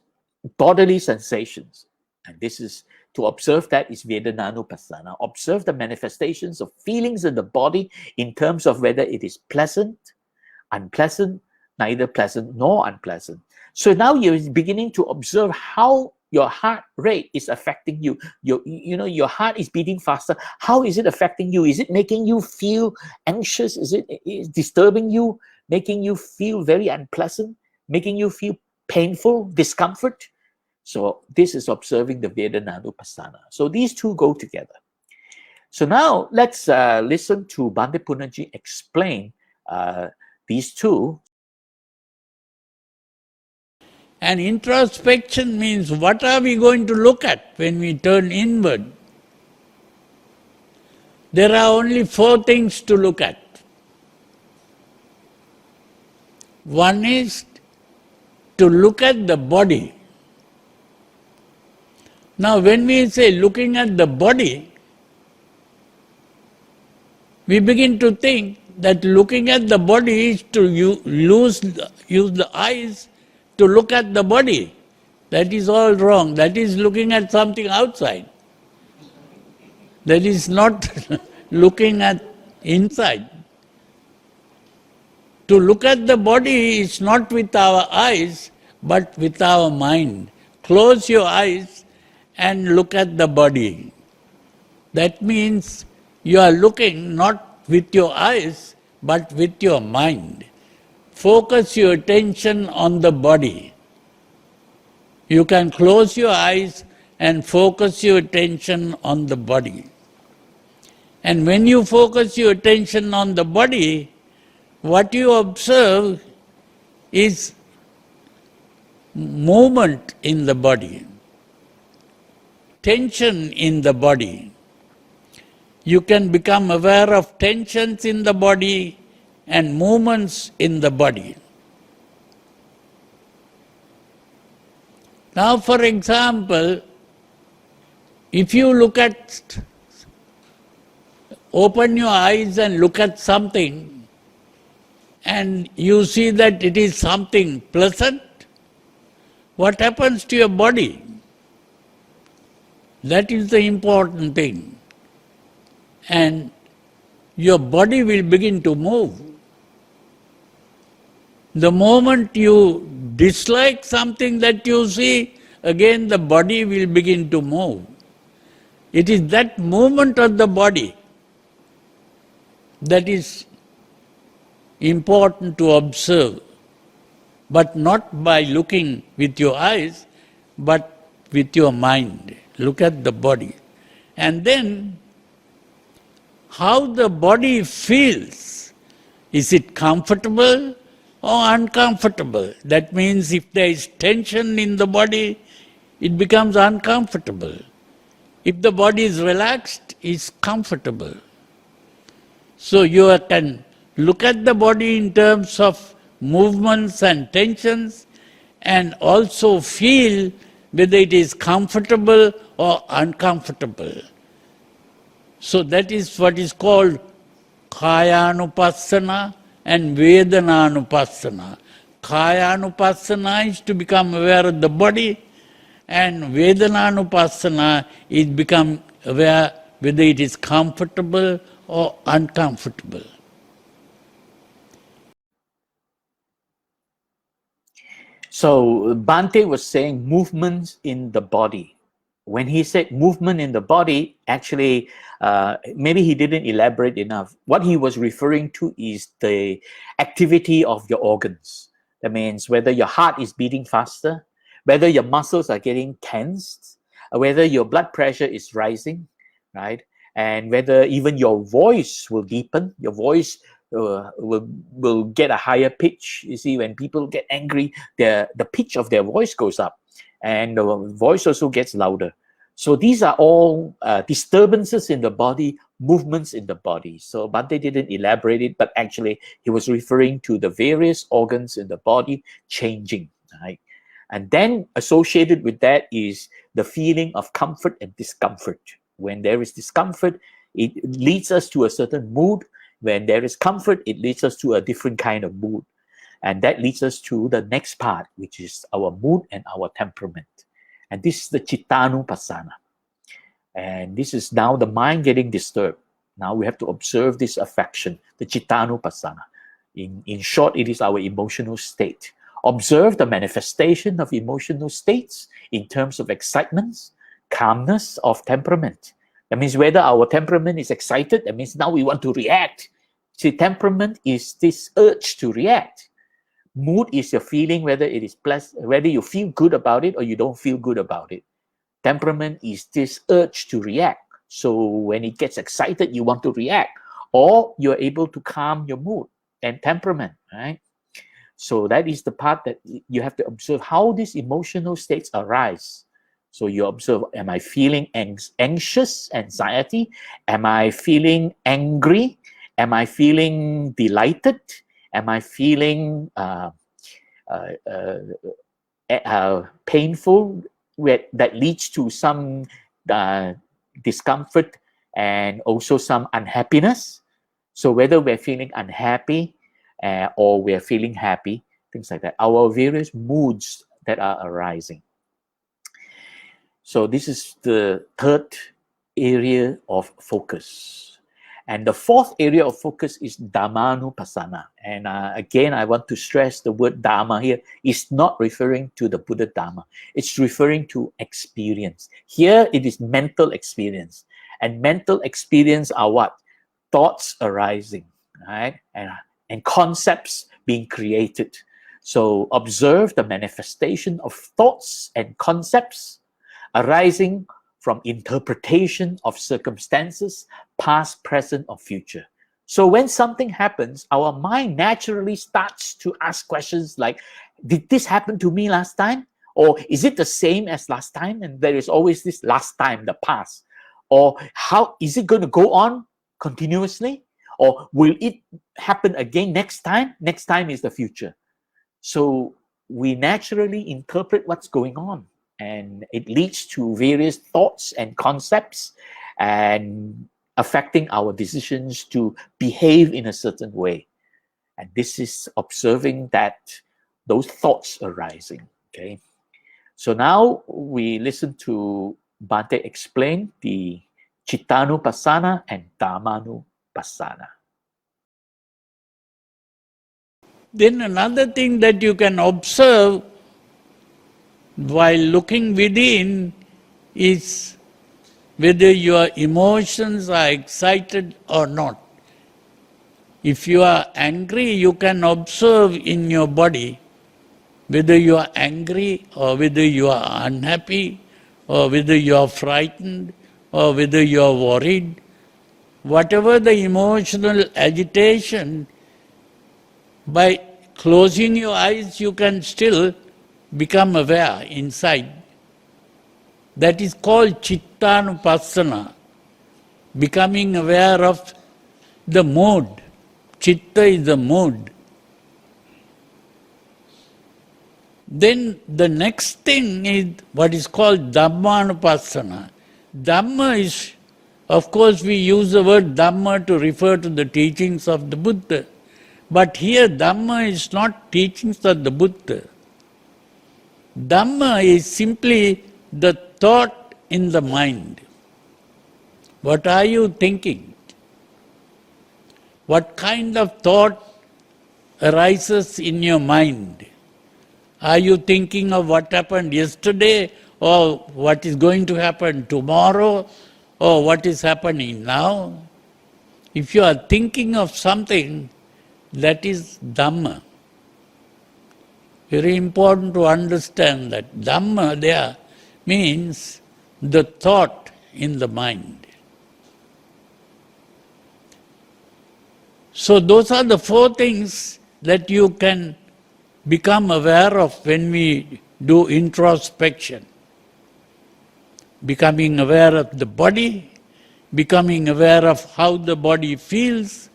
bodily sensations. And this is to observe that is Vedanānupassana. Observe the manifestations of feelings in the body in terms of whether it is pleasant, unpleasant, neither pleasant nor unpleasant. So now you're beginning to observe how your heart rate is affecting you. Your heart is beating faster. How is it affecting you? Is it making you feel anxious? Is it disturbing you, making you feel very unpleasant, making you feel painful, discomfort? So this is observing the Vedanānupassana. So these two go together. So now let's listen to Bhante Punnaji explain these two. And introspection means what are we going to look at when we turn inward? There are only 4 things to look at. One is to look at the body. Now when we say looking at the body, we begin to think that looking at the body is to use the eyes to look at the body. That is all wrong. That is looking at something outside. That is not looking at inside. To look at the body is not with our eyes, but with our mind. Close your eyes and look at the body. That means you are looking not with your eyes, but with your mind. Focus your attention on the body. You can close your eyes and focus your attention on the body. And when you focus your attention on the body, what you observe is movement in the body, tension in the body. You can become aware of tensions in the body and movements in the body. Now, for example, if you open your eyes and look at something, and you see that it is something pleasant, what happens to your body? That is the important thing. And your body will begin to move. The moment you dislike something that you see, again the body will begin to move. It is that movement of the body that is important to observe, but not by looking with your eyes, but with your mind. Look at the body. And then, how the body feels. Is it comfortable or uncomfortable? That means if there is tension in the body, it becomes uncomfortable. If the body is relaxed, it's comfortable. So you can look at the body in terms of movements and tensions, and also feel whether it is comfortable or uncomfortable. So that is what is called Kāyānupassana and Vedanānupassana. Kāyānupassana is to become aware of the body, and Vedanānupassana is become aware whether it is comfortable or uncomfortable. So Bhante was saying movements in the body. When he said movement in the body, actually, maybe he didn't elaborate enough. What he was referring to is the activity of your organs. That means whether your heart is beating faster, whether your muscles are getting tensed, whether your blood pressure is rising, right? And whether even your voice will deepen, your voice will get a higher pitch. You see, when people get angry, the pitch of their voice goes up, and the voice also gets louder. So these are all disturbances in the body, movements in the body. So Bhante didn't elaborate it, but actually he was referring to the various organs in the body changing, right? And then associated with that is the feeling of comfort and discomfort. When there is discomfort, it leads us to a certain mood. When there is comfort, it leads us to a different kind of mood. And that leads us to the next part, which is our mood and our temperament. And this is the Cittanupassana. And this is now the mind getting disturbed. Now we have to observe this affection, the Cittanupassana. In short, it is our emotional state. Observe the manifestation of emotional states in terms of excitements, calmness of temperament. That means whether our temperament is excited, that means now we want to react. See, temperament is this urge to react. Mood is your feeling, whether it is whether you feel good about it or you don't feel good about it. Temperament is this urge to react. So when it gets excited, you want to react, or you're able to calm your mood and temperament, right? So that is the part that you have to observe how these emotional states arise. So you observe, am I feeling anxious, anxiety? Am I feeling angry? Am I feeling delighted? Am I feeling painful that leads to some discomfort and also some unhappiness? So whether we're feeling unhappy or we're feeling happy, things like that. Our various moods that are arising. So this is the third area of focus. And the fourth area of focus is Dhammanupassana. And again, I want to stress the word Dhamma here is not referring to the Buddha Dhamma. It's referring to experience. Here it is mental experience. And mental experience are what? Thoughts arising, right? And concepts being created. So observe the manifestation of thoughts and concepts arising from interpretation of circumstances, past, present, or future. So when something happens, our mind naturally starts to ask questions like, did this happen to me last time? Or is it the same as last time? And there is always this last time, the past. Or how is it going to go on continuously? Or will it happen again next time? Next time is the future. So we naturally interpret what's going on. And it leads to various thoughts and concepts and affecting our decisions to behave in a certain way. And this is observing that those thoughts arising. Okay. So now we listen to Bhante explain the Cittanupassana and Dhammanupassana. Then another thing that you can observe while looking within is whether your emotions are excited or not. If you are angry, you can observe in your body whether you are angry or whether you are unhappy or whether you are frightened or whether you are worried. Whatever the emotional agitation, by closing your eyes, you can still become aware inside. That is called Cittanupassana, becoming aware of the mood. Chitta is the mood. Then the next thing is what is called Dhammanupassana. Dhamma is, of course we use the word Dhamma to refer to the teachings of the Buddha. But here Dhamma is not teachings of the Buddha. Dhamma is simply the thought in the mind. What are you thinking? What kind of thought arises in your mind? Are you thinking of what happened yesterday, or what is going to happen tomorrow, or what is happening now? If you are thinking of something, that is Dhamma. Very important to understand that Dhamma there means the thought in the mind. So those are the four things that you can become aware of when we do introspection. Becoming aware of the body, becoming aware of how the body feels,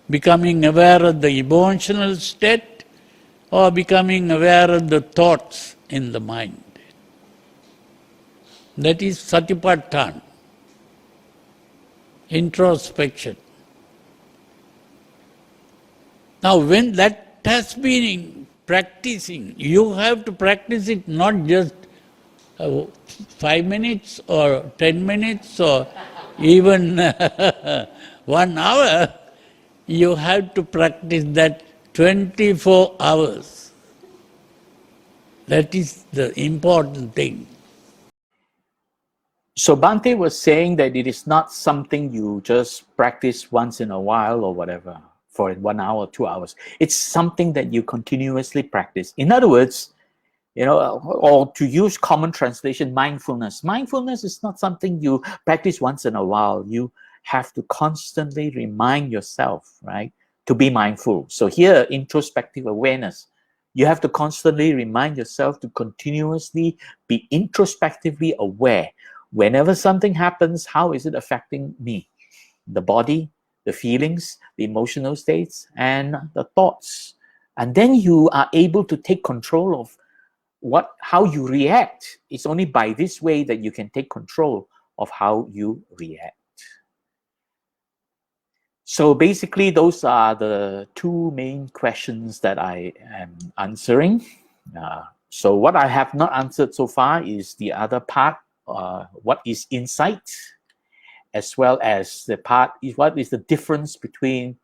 becoming aware of the emotional state, or becoming aware of the thoughts in the mind. That is Satipatthāna, introspection. Now when that has been practicing, you have to practice it not just 5 minutes or 10 minutes or even 1 hour. You have to practice that 24 hours. That is the important thing. So Bhante was saying that it is not something you just practice once in a while or whatever for 1 hour, 2 hours. It's something that you continuously practice. In other words, you know, or to use common translation, mindfulness. Mindfulness is not something you practice once in a while. You have to constantly remind yourself, right, to be mindful. So here, introspective awareness. You have to constantly remind yourself to continuously be introspectively aware. Whenever something happens, how is it affecting me? The body, the feelings, the emotional states, and the thoughts. And then you are able to take control of how you react. It's only by this way that you can take control of how you react. So basically, those are the two main questions that I am answering. So what I have not answered so far is the other part, what is insight, as well as the part is what is the difference between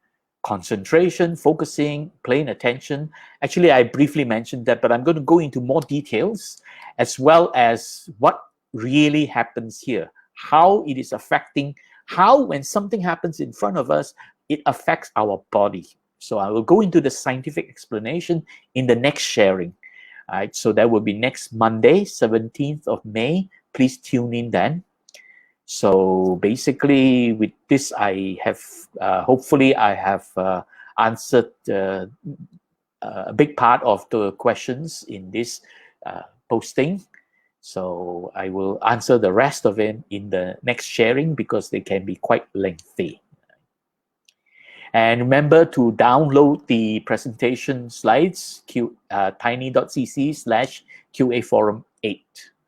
concentration, focusing, paying attention. Actually, I briefly mentioned that, but I'm going to go into more details, as well as what really happens here, how it is affecting, how when something happens in front of us, it affects our body. So I will go into the scientific explanation in the next sharing. All right, so that will be next Monday, 17th of May. Please tune in then. So basically, with this, I have hopefully I have answered a big part of the questions in this posting. So I will answer the rest of it in the next sharing because they can be quite lengthy. And remember to download the presentation slides, tiny.cc/QAFORUM8.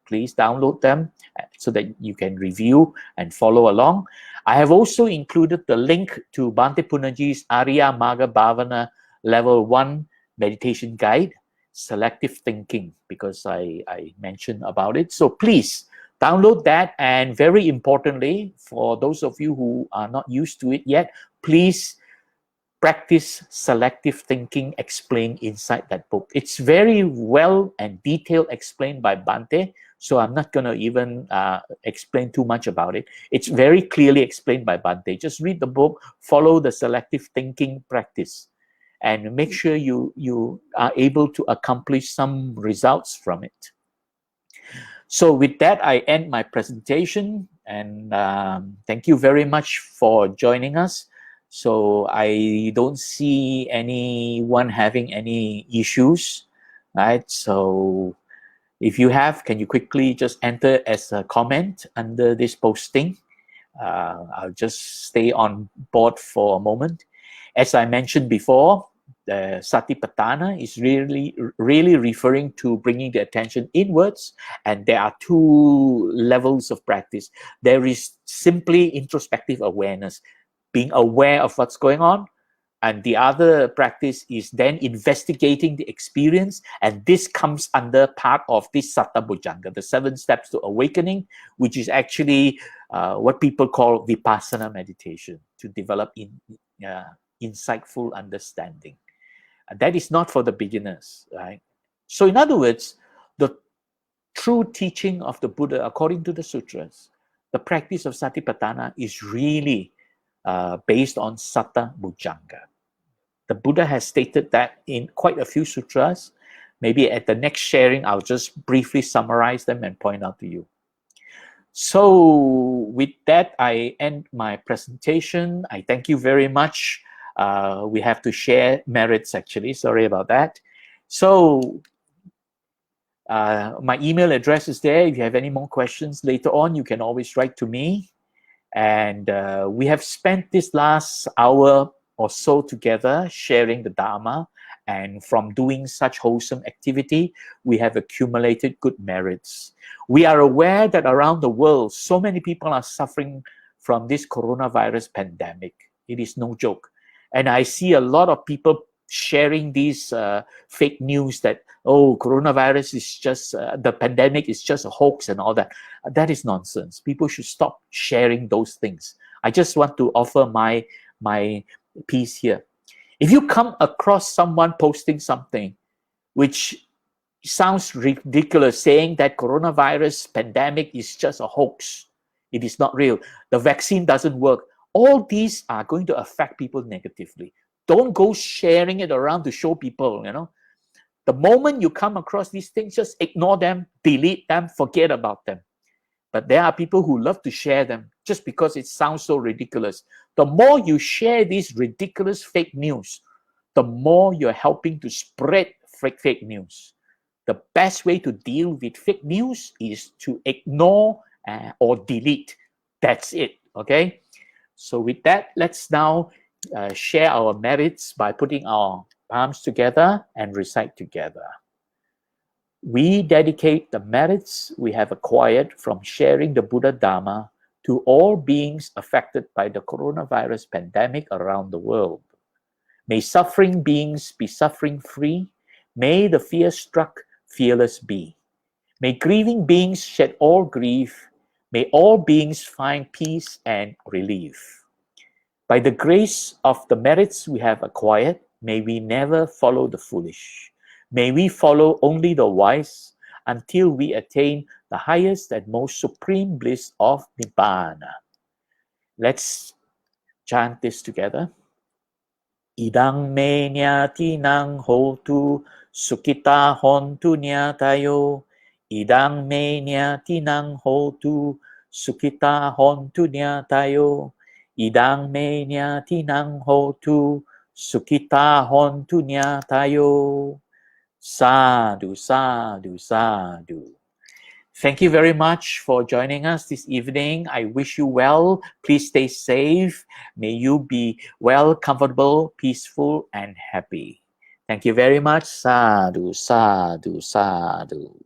Please download them so that you can review and follow along. I have also included the link to Bhante Punnaji's Arya Magga Bhavana Level 1 Meditation Guide, Selective Thinking, because I mentioned about it. So please download that. And very importantly, for those of you who are not used to it yet, please practice selective thinking explained inside that book. It's very well and detailed explained by Bhante, so I'm not going to even explain too much about it. It's very clearly explained by Bhante. Just read the book, follow the selective thinking practice, and make sure you are able to accomplish some results from it. So with that, I end my presentation, and thank you very much for joining us. So I don't see anyone having any issues, right? So if you have, can you quickly just enter as a comment under this posting? I'll just stay on board for a moment. As I mentioned before, the Satipatthana is really referring to bringing the attention inwards, and there are two levels of practice. There is simply introspective awareness, being aware of what's going on, and the other practice is then investigating the experience, and this comes under part of this Satta Bhujanga, the 7 steps to awakening, which is actually what people call Vipassana meditation, to develop insightful understanding. That is not for the beginners, right? So in other words, the true teaching of the Buddha, according to the sutras, the practice of Satipatthana is really based on Satta Bhujanga. The Buddha has stated that in quite a few sutras. Maybe at the next sharing, I'll just briefly summarize them and point out to you. So with that, I end my presentation. I thank you very much We have to share merits, actually. Sorry about that. So my email address is there. If you have any more questions later on, you can always write to me. And we have spent this last hour or so together sharing the Dharma. And from doing such wholesome activity, we have accumulated good merits. We are aware that around the world, so many people are suffering from this coronavirus pandemic. It is no joke. And I see a lot of people sharing these fake news that, oh, coronavirus is just, the pandemic is just a hoax and all that. That is nonsense. People should stop sharing those things. I just want to offer my piece here. If you come across someone posting something which sounds ridiculous, saying that coronavirus pandemic is just a hoax, it is not real, the vaccine doesn't work, all these are going to affect people negatively. Don't go sharing it around to show people, you know. The moment you come across these things, just ignore them, delete them, forget about them. But there are people who love to share them just because it sounds so ridiculous. The more you share these ridiculous fake news, the more you're helping to spread fake news. The best way to deal with fake news is to ignore or delete. That's it, okay? So with that, let's now share our merits by putting our palms together and recite together. We dedicate the merits we have acquired from sharing the Buddha Dharma to all beings affected by the coronavirus pandemic around the world. May suffering beings be suffering-free. May the fear-struck fearless be. May grieving beings shed all grief. May all beings find peace and relief. By the grace of the merits we have acquired, may we never follow the foolish. May we follow only the wise until we attain the highest and most supreme bliss of Nibbana. Let's chant this together. Idang me nyatinang hotu sukita hontu nyatayo. Idang me nyatinang hotu sukita hontu nyatayo. Idang me nyatinang hotu sukita hontu nyatayo. Sadhu, sadhu, sadhu. Thank you very much for joining us this evening. I wish you well. Please stay safe. May you be well, comfortable, peaceful, and happy. Thank you very much. Sadhu, sadhu, sadhu.